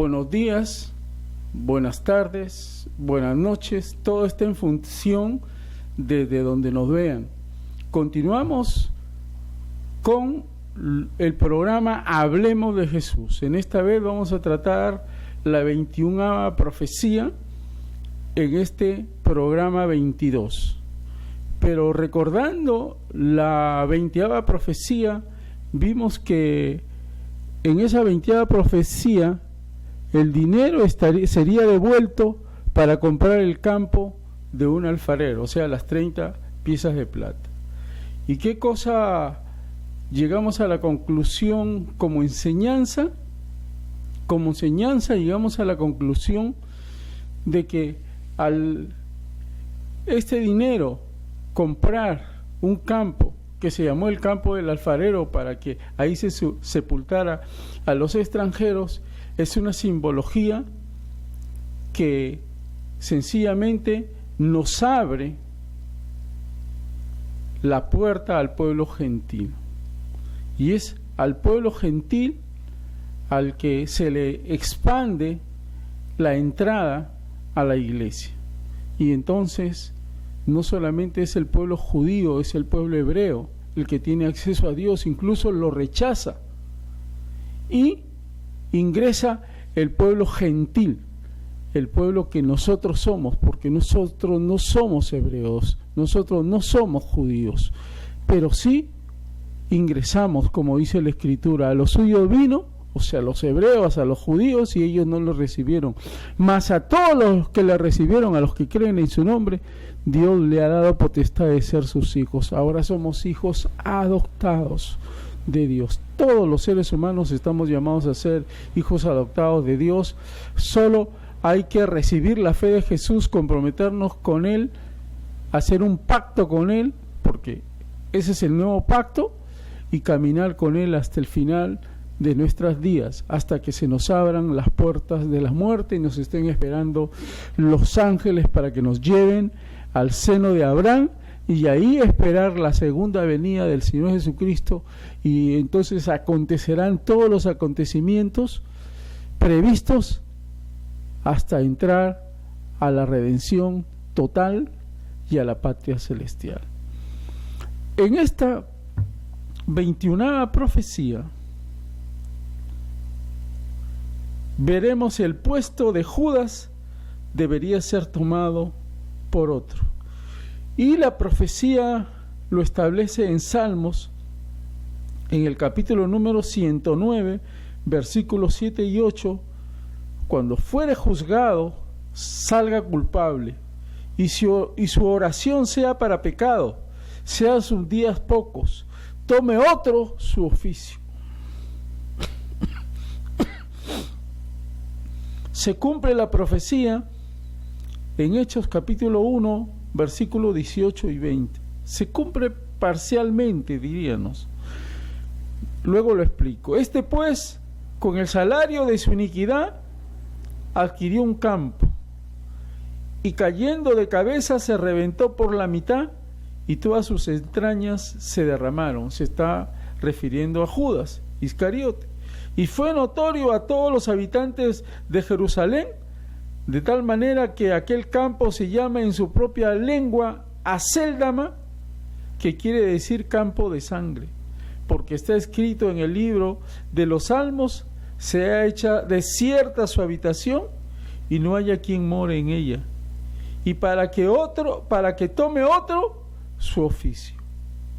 buenos días, buenas tardes, buenas noches, todo está en función desde donde nos vean. Continuamos con el programa Hablemos de Jesús. En esta vez vamos a tratar la 21ª profecía en este programa 22. Pero recordando la 20ª profecía, vimos que en esa 20ª profecía el dinero sería devuelto para comprar el campo de un alfarero, o sea, las 30 piezas de plata. ¿Y qué cosa llegamos a la conclusión como enseñanza? Como enseñanza llegamos a la conclusión de que al este dinero comprar un campo que se llamó el campo del alfarero para que ahí se sepultara a los extranjeros, es una simbología que sencillamente nos abre la puerta al pueblo gentil, y es al pueblo gentil al que se le expande la entrada a la iglesia. Y entonces no solamente es el pueblo judío, es el pueblo hebreo el que tiene acceso a Dios, incluso lo rechaza, y ingresa el pueblo gentil, el pueblo que nosotros somos, porque nosotros no somos hebreos, nosotros no somos judíos, pero sí ingresamos, como dice la Escritura, a los suyos vino, o sea, a los hebreos, a los judíos, y ellos no lo recibieron, mas a todos los que le recibieron, a los que creen en su nombre, Dios le ha dado potestad de ser sus hijos. Ahora somos hijos adoptados de Dios. Todos los seres humanos estamos llamados a ser hijos adoptados de Dios. Solo hay que recibir la fe de Jesús, comprometernos con Él, hacer un pacto con Él, porque ese es el nuevo pacto, y caminar con Él hasta el final de nuestros días, hasta que se nos abran las puertas de la muerte y nos estén esperando los ángeles para que nos lleven al seno de Abraham, y ahí esperar la segunda venida del Señor Jesucristo. Y entonces acontecerán todos los acontecimientos previstos hasta entrar a la redención total y a la patria celestial. En esta 21ª profecía veremos el puesto de Judas debería ser tomado por otro. Y la profecía lo establece en Salmos, en el capítulo número 109, versículos 7 y 8, cuando fuere juzgado, salga culpable, y su oración sea para pecado, sea sus días pocos, tome otro su oficio. Se cumple la profecía en Hechos capítulo 1, versículos 18 y 20. Se cumple parcialmente, diríamos. Luego lo explico. Este pues, con el salario de su iniquidad, adquirió un campo, y cayendo de cabeza se reventó por la mitad, y todas sus entrañas se derramaron. Se está refiriendo a Judas Iscariote. Y fue notorio a todos los habitantes de Jerusalén, de tal manera que aquel campo se llama en su propia lengua Acéldama, que quiere decir campo de sangre, porque está escrito en el libro de los Salmos: se ha hecho desierta su habitación y no haya quien more en ella, y para que tome otro su oficio.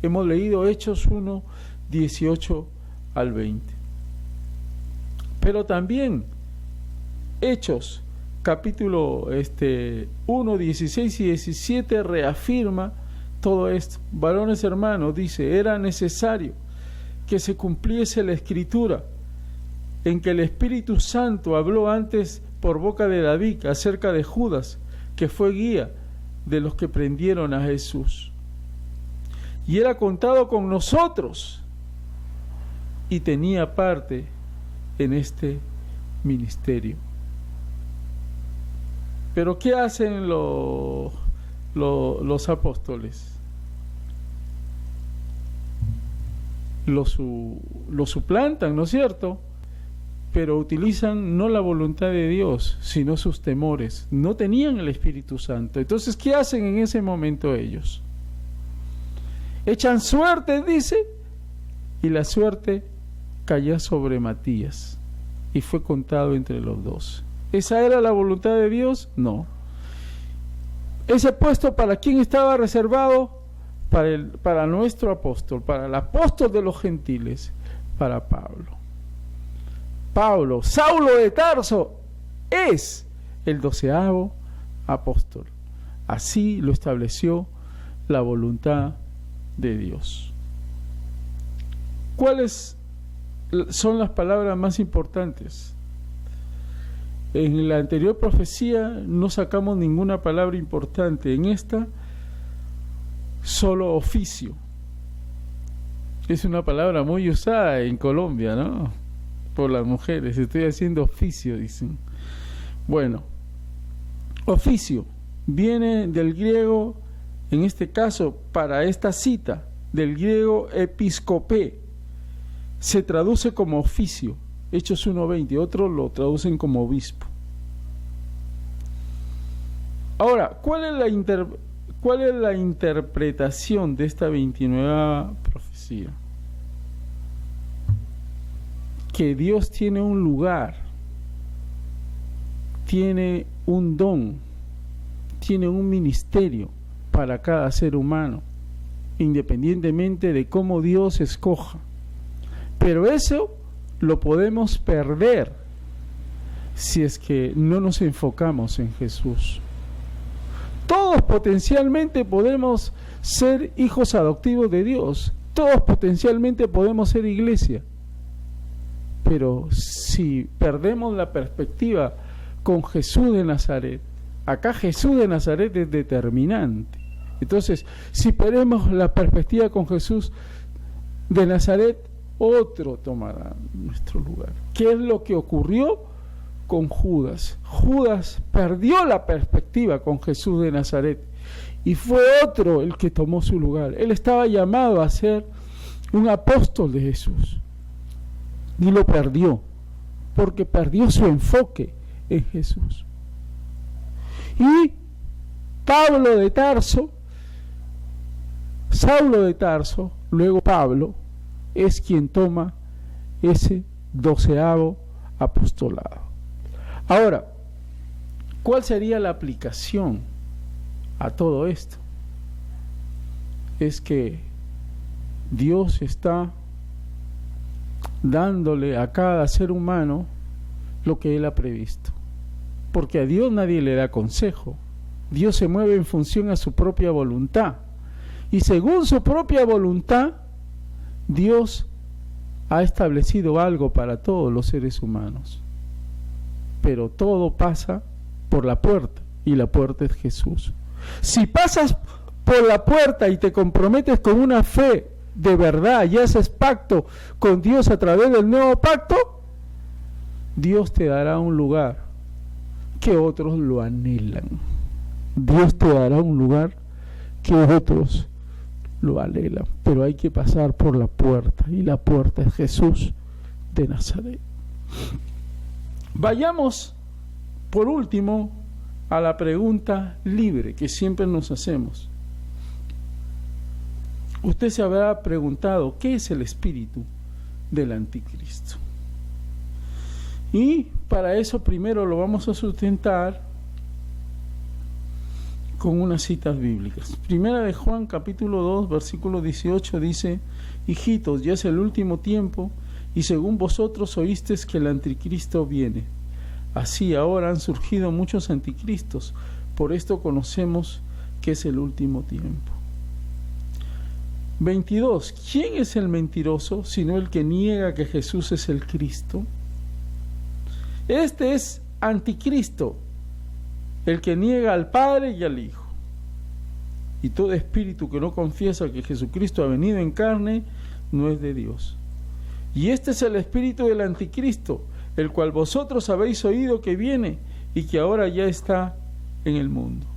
Hemos leído Hechos 1, 18 al 20. Pero también Hechos capítulo 1, 16 y 17 reafirma todo esto. Varones hermanos, dice, era necesario que se cumpliese la Escritura, en que el Espíritu Santo habló antes por boca de David acerca de Judas, que fue guía de los que prendieron a Jesús. Y era contado con nosotros, y tenía parte en este ministerio. Pero ¿qué hacen los apóstoles? Lo suplantan, ¿no es cierto? pero utilizan no la voluntad de Dios, sino sus temores. No tenían el Espíritu Santo. Entonces, ¿qué hacen en ese momento ellos? Echan suerte, dice, y la suerte cayó sobre Matías y fue contado entre los 12. ¿Esa era la voluntad de Dios? No. Ese puesto, ¿para quién estaba reservado? Para nuestro apóstol, para el apóstol de los gentiles, para Pablo. Pablo, Saulo de Tarso, es el 12º apóstol. Así lo estableció la voluntad de Dios. ¿Cuáles son las palabras más importantes? En la anterior profecía no sacamos ninguna palabra importante. En esta, solo oficio. Es una palabra muy usada en Colombia, ¿no? Por las mujeres. Estoy haciendo oficio, dicen. Bueno, oficio viene del griego, en este caso, para esta cita, del griego episcopé. Se traduce como oficio. Hechos 1:20, otros lo traducen como obispo. Ahora, ¿cuál es la interpretación de esta 29ª profecía? Que Dios tiene un lugar, tiene un don, tiene un ministerio para cada ser humano, independientemente de cómo Dios escoja. Pero eso lo podemos perder si es que no nos enfocamos en Jesús. Todos potencialmente podemos ser hijos adoptivos de Dios. Todos potencialmente podemos ser iglesia. Pero si perdemos la perspectiva con Jesús de Nazaret, acá Jesús de Nazaret es determinante. Entonces, si perdemos la perspectiva con Jesús de Nazaret, otro tomará nuestro lugar. ¿Qué es lo que ocurrió con Judas? Judas perdió la perspectiva con Jesús de Nazaret y fue otro el que tomó su lugar. Él estaba llamado a ser un apóstol de Jesús y lo perdió porque perdió su enfoque en Jesús. Y Pablo de Tarso, Saulo de Tarso, luego Pablo, es quien toma ese 12º apostolado. Ahora, ¿cuál sería la aplicación a todo esto? Es que Dios está dándole a cada ser humano lo que Él ha previsto. Porque a Dios nadie le da consejo. Dios se mueve en función a su propia voluntad. Y según su propia voluntad, Dios ha establecido algo para todos los seres humanos. Pero todo pasa por la puerta, y la puerta es Jesús. Si pasas por la puerta y te comprometes con una fe de verdad y haces pacto con Dios a través del nuevo pacto, Dios te dará un lugar que otros lo anhelan. Dios te dará un lugar que otros lo anhelan, pero hay que pasar por la puerta, y la puerta es Jesús de Nazaret. Vayamos, por último, a la pregunta libre que siempre nos hacemos. Usted se habrá preguntado, ¿qué es el espíritu del anticristo? Y para eso primero lo vamos a sustentar con unas citas bíblicas. Primera de Juan, capítulo 2, versículo 18, dice: hijitos, ya es el último tiempo, y según vosotros oísteis que el anticristo viene. Así ahora han surgido muchos anticristos, por esto conocemos que es el último tiempo. 22. ¿Quién es el mentiroso sino el que niega que Jesús es el Cristo? Este es anticristo, el que niega al Padre y al Hijo. Y todo espíritu que no confiesa que Jesucristo ha venido en carne no es de Dios. Y este es el espíritu del anticristo, el cual vosotros habéis oído que viene y que ahora ya está en el mundo.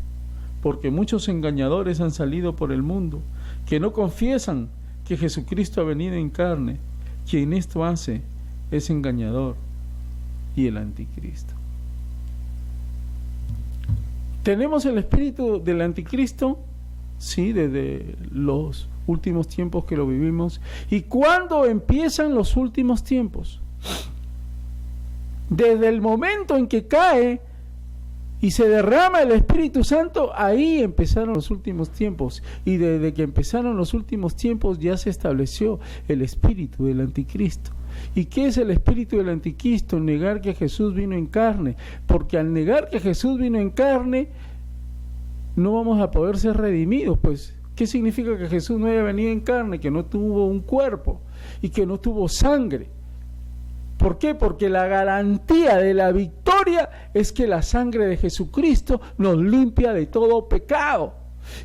Porque muchos engañadores han salido por el mundo, que no confiesan que Jesucristo ha venido en carne. Quien esto hace es engañador y el anticristo. ¿Tenemos el espíritu del anticristo? Sí, desde los últimos tiempos que lo vivimos. ¿Y cuándo empiezan los últimos tiempos? Desde el momento en que cae y se derrama el Espíritu Santo, ahí empezaron los últimos tiempos. Y desde que empezaron los últimos tiempos ya se estableció el espíritu del anticristo. ¿Y qué es el espíritu del anticristo? Negar que Jesús vino en carne. Porque al negar que Jesús vino en carne, no vamos a poder ser redimidos. Pues, ¿qué significa que Jesús no haya venido en carne? Que no tuvo un cuerpo y que no tuvo sangre. ¿Por qué? Porque la garantía de la victoria es que la sangre de Jesucristo nos limpia de todo pecado.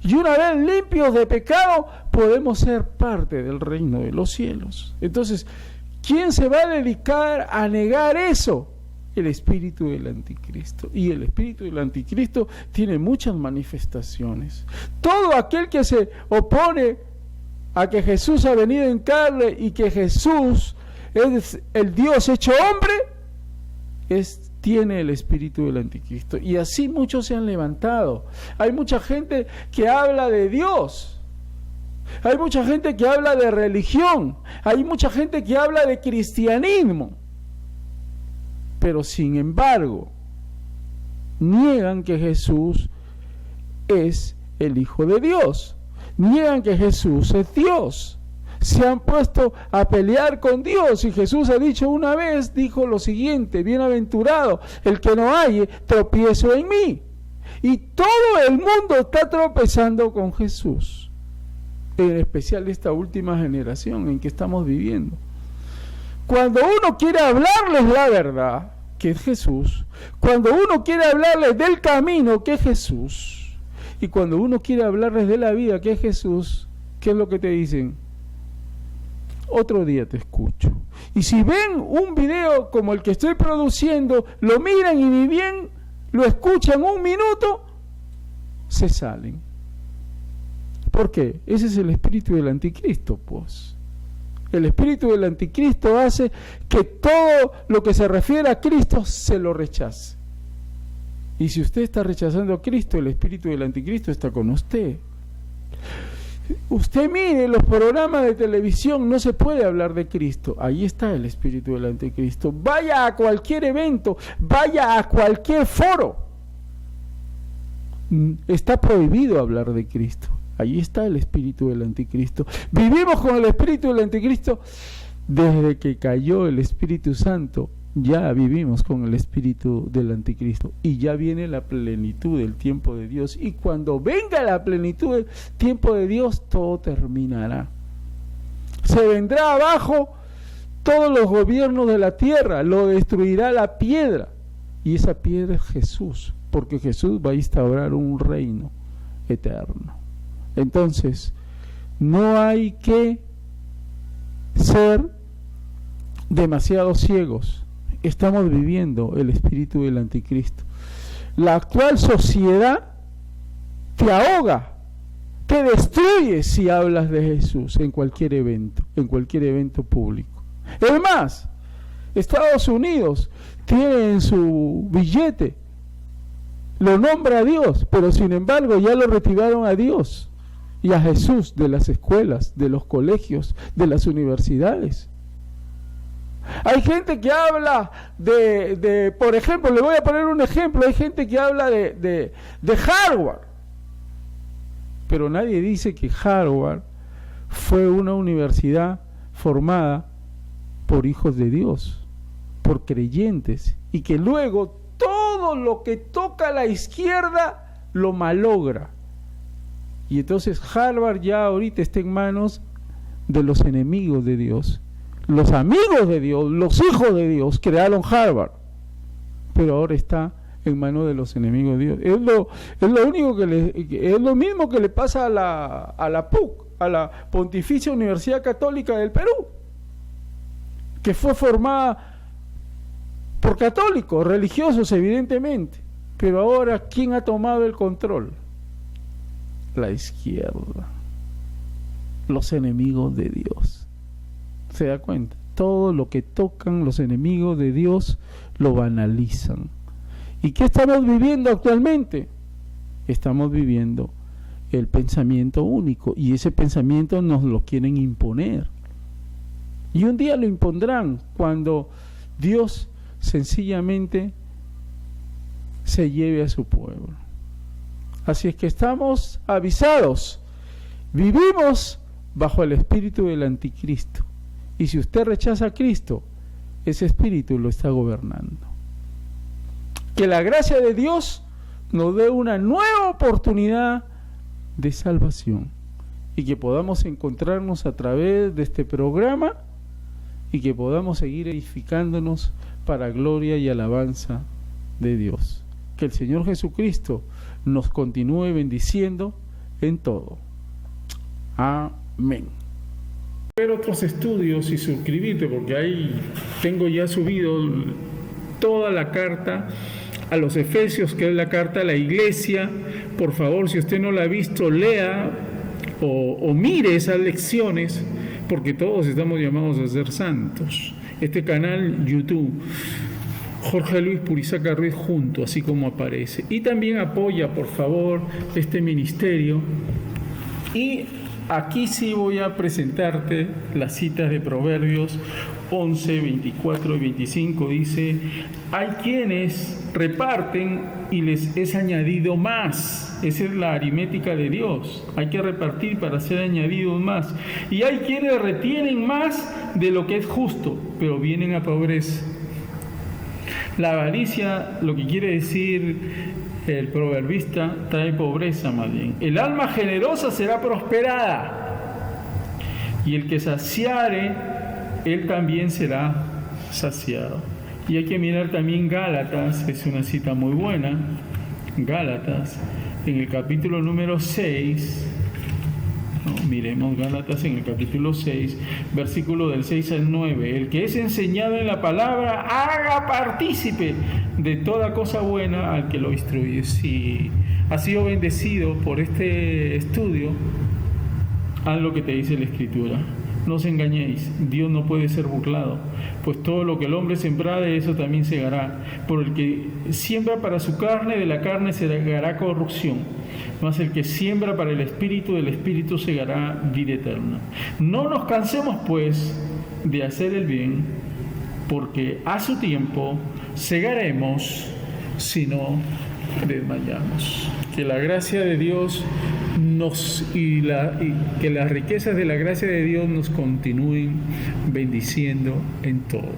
Y una vez limpios de pecado, podemos ser parte del reino de los cielos. Entonces, ¿quién se va a dedicar a negar eso? El espíritu del anticristo. Y el espíritu del anticristo tiene muchas manifestaciones. Todo aquel que se opone a que Jesús ha venido en carne y que Jesús es el Dios hecho hombre, tiene el espíritu del anticristo. Y así muchos se han levantado. Hay mucha gente que habla de Dios, hay mucha gente que habla de religión, hay mucha gente que habla de cristianismo, pero sin embargo niegan que Jesús es el Hijo de Dios, niegan que Jesús es Dios. Se han puesto a pelear con Dios, y Jesús ha dicho una vez, dijo lo siguiente: bienaventurado el que no halle tropiezo en mí. Y todo el mundo está tropezando con Jesús, en especial esta última generación en que estamos viviendo. Cuando uno quiere hablarles la verdad, que es Jesús, cuando uno quiere hablarles del camino, que es Jesús, y cuando uno quiere hablarles de la vida, que es Jesús, ¿qué es lo que te dicen? Otro día te escucho. Y si ven un video como el que estoy produciendo, lo miran y ni bien lo escuchan un minuto, se salen. ¿Por qué? Ese es el espíritu del anticristo, pues. El espíritu del anticristo hace que todo lo que se refiere a Cristo se lo rechace. Y si usted está rechazando a Cristo, el espíritu del anticristo está con usted. Usted mire los programas de televisión, no se puede hablar de Cristo. Ahí está el espíritu del anticristo. Vaya a cualquier evento, vaya a cualquier foro, está prohibido hablar de Cristo. Ahí está el espíritu del anticristo. Vivimos con el espíritu del anticristo desde que cayó el Espíritu Santo. Ya vivimos con el espíritu del anticristo, y ya viene la plenitud del tiempo de Dios, y cuando venga la plenitud del tiempo de Dios, todo terminará. Se vendrá abajo todos los gobiernos de la tierra, lo destruirá la piedra, y esa piedra es Jesús, porque Jesús va a instaurar un reino eterno. Entonces, no hay que ser demasiado ciegos. Estamos viviendo el espíritu del anticristo. La actual sociedad te ahoga, te destruye si hablas de Jesús en cualquier evento público. Es más, Estados Unidos tiene en su billete, lo nombra a Dios, pero sin embargo ya lo retiraron a Dios y a Jesús de las escuelas, de los colegios, de las universidades. Hay gente que habla por ejemplo, le voy a poner un ejemplo, hay gente que habla de Harvard, pero nadie dice que Harvard fue una universidad formada por hijos de Dios, por creyentes, y que luego todo lo que toca a la izquierda lo malogra. Y entonces Harvard ya ahorita está en manos de los enemigos de Dios. Los amigos de Dios, los hijos de Dios crearon Harvard, pero ahora está en manos de los enemigos de Dios. Es lo único es lo mismo que le pasa a la PUC, a la Pontificia Universidad Católica del Perú, que fue formada por católicos, religiosos evidentemente, pero ahora ¿quién ha tomado el control? La izquierda, los enemigos de Dios. ¿Se da cuenta? todo lo que tocan los enemigos de Dios lo banalizan. ¿Y qué estamos viviendo actualmente? Estamos viviendo el pensamiento único, y ese pensamiento nos lo quieren imponer. Y un día lo impondrán cuando Dios sencillamente se lleve a su pueblo. Así es que estamos avisados. Vivimos bajo el espíritu del anticristo. Y si usted rechaza a Cristo, ese espíritu lo está gobernando. Que la gracia de Dios nos dé una nueva oportunidad de salvación, y que podamos encontrarnos a través de este programa, y que podamos seguir edificándonos para gloria y alabanza de Dios. Que el Señor Jesucristo nos continúe bendiciendo en todo. Amén. Ver otros estudios y suscribirte, porque ahí tengo ya subido toda la carta a los Efesios, que es la carta a la iglesia. Por favor, si usted no la ha visto, lea o mire esas lecciones, porque todos estamos llamados a ser santos. Este canal YouTube, Jorge Luis Purizaca Ruiz junto, así como aparece. Y también apoya, por favor, este ministerio. Y aquí sí voy a presentarte las citas de Proverbios 11, 24 y 25. Dice: hay quienes reparten y les es añadido más. Esa es la aritmética de Dios. Hay que repartir para ser añadidos más. Y hay quienes retienen más de lo que es justo, pero vienen a pobreza. La avaricia, lo que quiere decir el proverbista, trae pobreza más bien. El alma generosa será prosperada, y el que saciare, él también será saciado. Y hay que mirar también Gálatas, es una cita muy buena. Gálatas, en el capítulo número 6, miremos Gálatas en el capítulo 6, versículo del 6 al 9. El que es enseñado en la palabra, haga partícipe de toda cosa buena al que lo instruye. Si has sido bendecido por este estudio, haz lo que te dice la Escritura. No os engañéis, Dios no puede ser burlado, pues todo lo que el hombre sembrare, de eso también segará. Por el que siembra para su carne, de la carne segará corrupción, mas el que siembra para el Espíritu, del Espíritu segará vida eterna. No nos cansemos, pues, de hacer el bien, porque a su tiempo segaremos si no desmayamos. Que la gracia de Dios que las riquezas de la gracia de Dios nos continúen bendiciendo en todo.